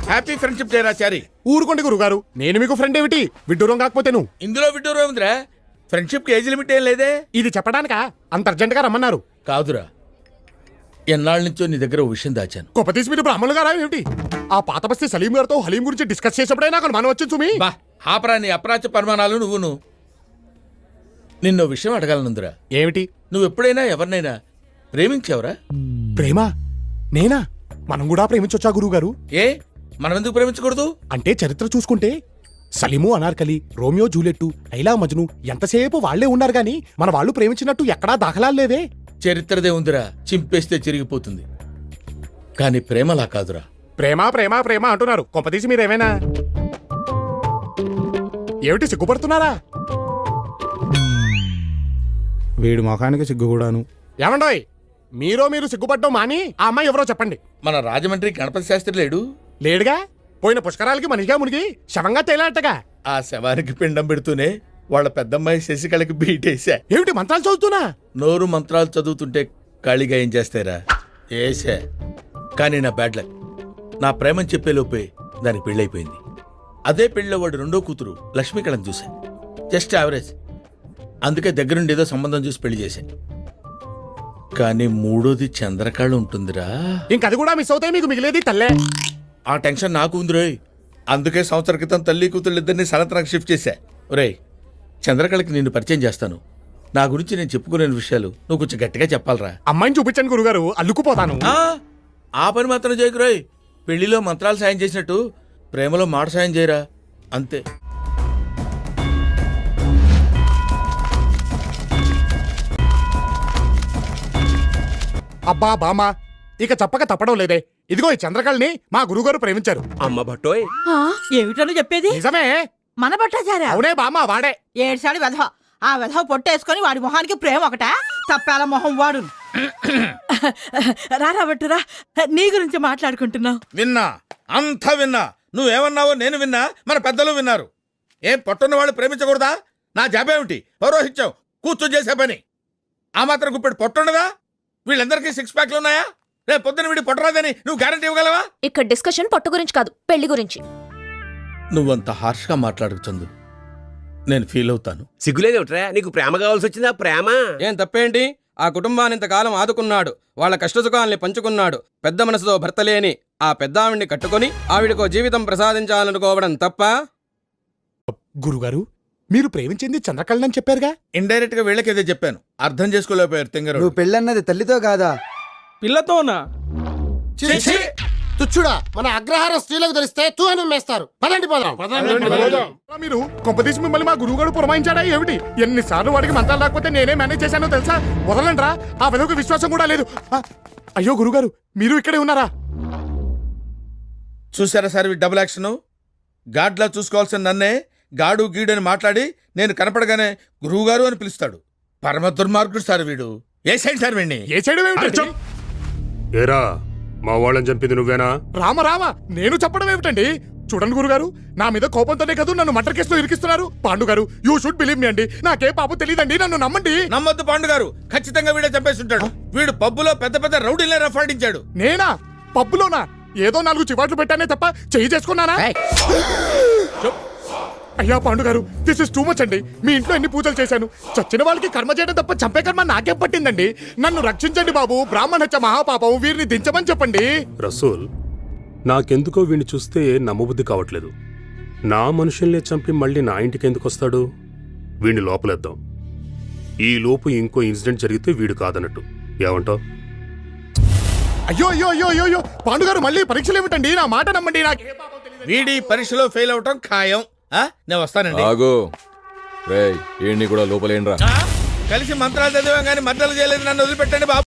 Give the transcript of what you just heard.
Happy friendship day రాచారి. ఊరుకోండి గురుగారు, నేను మీకు ఫ్రెండ్ ఏమిటి? విడ్డూరం కాకపోతే నువ్వు. ఇందులో విడ్డూరం ఉందిరా. ఫ్రెండ్షిప్ కి ఏజ్ లిమిట్ ఏం లేదే. ఇది చెప్పడానికా అంత అర్జెంట్ గా రమ్మన్నారు? కాదురా, ఎన్నాళ్ళ నుంచో నీ దగ్గర ఓ విషయం దాచాను. గొప్పతీసి మీరు బ్రాహ్మణులు గారా ఏమిటి? ఆ పాత బస్తీ సలీం గారితో హలీం గురించి డిస్కస్ చేసేప్పుడే నాకు మనం వచ్చింది సుమి. బా ఆపరా నీ అప్రాచ్య పరిమాణాలు. నువ్వును నిన్నో విషయం అడగాలనుందిరా. ఏమిటి? నువ్వు ఎప్పుడైనా ఎవరినైనా ప్రేమించావురా? ప్రేమ? నేనా? మనం కూడా ప్రేమించొచ్చా గురుగారు? ఏ మనం ఎందుకు ప్రేమించకూడదు? అంటే చరిత్ర చూసుకుంటే సలీము, అనార్కలి, రోమియో జూలియట్టు, లైలా మజ్ను ఎంతసేపు వాళ్లే ఉన్నారు గాని మన వాళ్ళు ప్రేమించినట్టు ఎక్కడా దాఖలాలు లేవే. చరిత్రదే ఉందిరా, చింపేస్తే చిరిగిపోతుంది. కానీ ప్రేమలా కాదురా. ప్రేమ ప్రేమ ప్రేమ అంటున్నారు. కొంపదీసి మీరేమైనా ఏమిటి సిగ్గుపడుతున్నారా? వీడి మొఖానికి సిగ్గు కూడాను. ఏమండోయ్, మీరు సిగ్గుపడ్డం మాని ఆ అమ్మాయి ఎవరో చెప్పండి. మన రాజమండ్రి గణపతి శాస్త్రి లేడు? లేడుగా. పోయిన పుష్కరాలకి మనిషిగా మునిగి శవంగా తేలాటగా. ఆ శవానికి పిండం పెడుతూనే వాళ్ళ పెద్దమ్మాయి శశికళకి బీటేశా. ఏమిటి మంత్రాలు చదువుతున్నా? నోరు మంత్రాలు చదువుతుంటే ఖాళీగా ఏం చేస్తారా? ఏసా. కానీ నా బ్యాడ్ లక్, నా ప్రేమని చెప్పేలోపే దానికి పెళ్ళైపోయింది. అదే పెళ్ళిలో వాడు రెండో కూతురు లక్ష్మీకళని చూశా. Just average. అందుకే దగ్గరుండి ఏదో సంబంధం చూసి పెళ్లి చేశా. కానీ మూడోది చంద్రకళ ఉంటుందిరా. ఇంకది కూడా మిస్ అవుతాయి, మీకు మిగిలేది తల్లే. ఆ టెన్షన్ నాకు ఉందిరోయ్. అందుకే సంవత్సరం క్రితం తల్లి కూతుళ్ళు ఇద్దరిని సనత్నానికి షిఫ్ట్ చేశా. ఒరేయ్, చంద్రకళకి నిన్ను పరిచయం చేస్తాను. నా గురించి నేను చెప్పుకునే విషయాలు నువ్వు కొంచెం గట్టిగా చెప్పాలరా. అమ్మాయిని చూపించండి గురుగారు, అల్లుకుపోతాను. ఆ పని మాత్రం చేయకురోయ్. పెళ్లిలో మంత్రాలు సాయం చేసినట్టు ప్రేమలో మాట సాయం చేయరా, అంతే. అబ్బా బామా, ఇక చెప్పక తప్పడం లేదే. ఇదిగో ఈ చంద్రకళని మా గురుగారు ప్రేమించారు. అమ్మ బట్టోయ్, ఏమిటో చెప్పేది? నిజమే. మన భట్టాచార్య? అవునే బామా, వాడే. ఏడ్చాడు వెధవ. ఆ వెధవ పొట్టేసుకొని వాడి మొహానికి ప్రేమ ఒకట? తప్పాల మొహం వాడు. రారా బట్టురా, నీ గురించి మాట్లాడుకుంటున్నావు. విన్నా, అంతా విన్నా. నువ్వేమన్నావో నేను విన్నా, మన పెద్దలు విన్నారు. ఏం పొట్టున్న వాళ్ళు ప్రేమించకూడదా? నా జాబేమిటి? పౌరోహిత్యం, కూర్చొని చేసే పని. ఆ మాత్రం గుప్పెడు పొట్టుండదా? వీళ్ళందరికీ 6 ప్యాక్లు ఉన్నాయా? రేపు పొద్దున వీడి పొట్టరాదని నువ్వు గ్యారంటీ ఇవ్వగలవా? ఇక్కడ డిస్కషన్ పొట్టు గురించి కాదు, పెళ్లి గురించి. నువ్వంత హార్ష్గా మాట్లాడకు చందు, నేను ఫీల్ అవుతాను. సిగ్గులేదేమిట్రా? నీకు ప్రేమ కావాల్సి వచ్చిందా? ప్రేమ ఏం తప్పేంటి? ఆ కుటుంబాన్ని ఇంతకాలం ఆదుకున్నాడు, వాళ్ళ కష్టసుఖాల్ని పంచుకున్నాడు. పెద్ద మనసుతో భర్త లేని ఆ పెద్దావిడిని కట్టుకొని ఆవిడకో జీవితం ప్రసాదించాలనుకోవడం తప్ప? గురుగారు, మీరు ప్రేమించింది చంద్రకళని చెప్పారుగా. ఇండైరెక్ట్ గా వీళ్ళకేదో చెప్పాను, అర్థం చేసుకోలేకపోయారు. తెంగరు, నువ్వు పెళ్ళన్నది తల్లితో కాదా, పిల్లతోనా? తుచ్చుడా, మన అగ్రహారం స్త్రీలకు తెలిస్తే తూ అని మేస్తారు. పదండి పోదాం. మీరు కొంపదీసి మిమ్మల్ని మా గురువుగారు పురమాయించాడా ఏమిటి? ఎన్నిసార్లు వాడికి మంత్రాలు రాకపోతే నేనే మేనేజ్ చేశానో తెలుసా? వదలండ్రా, ఆ వెదకు విశ్వాసం కూడా లేదు. అయ్యో గురుగారు, మీరు ఇక్కడే ఉన్నారా? చూసారా సార్ డబుల్ యాక్షన్? గాడ్లా చూసుకోవాల్సిన నన్నే గాడు గీడు అని మాట్లాడి నేను కనపడగానే గురువుగారు అని పిలుస్తాడు. పరమ దుర్మార్గుడు సార్ వీడు. ఏ సైడ్ సార్ వీడిని? ఏ సైడ్? ఏరా, మా వాళ్ళని చంపింది నువ్వేనా? రామ, నేను చెప్పడం ఏమిటండి? చూడండి గురుగారు, నా మీద కోపంతోనే కదా నన్ను మర్డర్ కేసులో ఇరికిస్తున్నారు. పాండు గారు, యూ షుడ్ బిలీవ్ మీ అండి. నాకే పాపం తెలియదండి, నన్ను నమ్మండి. నమ్మొద్దు పాండు గారు, ఖచ్చితంగా వీడే చంపేస్తుంటాడు. వీడు పబ్బులో పెద్ద పెద్ద రౌడీలే రఫాడించాడు. నేనా? పబ్బులోనా? ఏదో 4 చివాట్లు పెట్టానే తప్ప చెయ్యి చేసుకున్నానా? అయ్యా పాండు గారు, దిస్ ఇస్ టూ మచ్ అండి. మీ ఇంట్లో ఎన్ని పూజలు చేశాను, చచ్చిన వాళ్ళకి కర్మ చేయడం తప్ప చంపే కర్మ నాకేం పట్టిందండి? నన్ను రక్షించండి బాబు, బ్రాహ్మణ హత్య మహాపాపం, వీరిని దించమని చెప్పండి. రసూల్, నాకెందుకో వీడిని చూస్తే నమ్మబుద్ధి కావట్లేదు. నా మనుషుల్ని చంపి మళ్ళీ నా ఇంటికి ఎందుకు వస్తాడు? వీడిని లోపలేద్దాం. ఈ లోపు ఇంకో ఇన్సిడెంట్ జరిగితే వీడు కాదన్నట్టు. ఏమంటావు? అయ్యో పాండుగారు, మళ్ళీ పరీక్షలు ఏమిటండి? నా మాట నమ్మండి. వీడి పరీక్షలో ఫెయిల్ అవటం ఖాయం. నేను వస్తానండి. కూడా లోపలేండ్రా. కలిసి మంత్రాలు చదివాం కానీ మద్దలు చేయలేదు, నన్ను వదిలిపెట్టండి బాబు.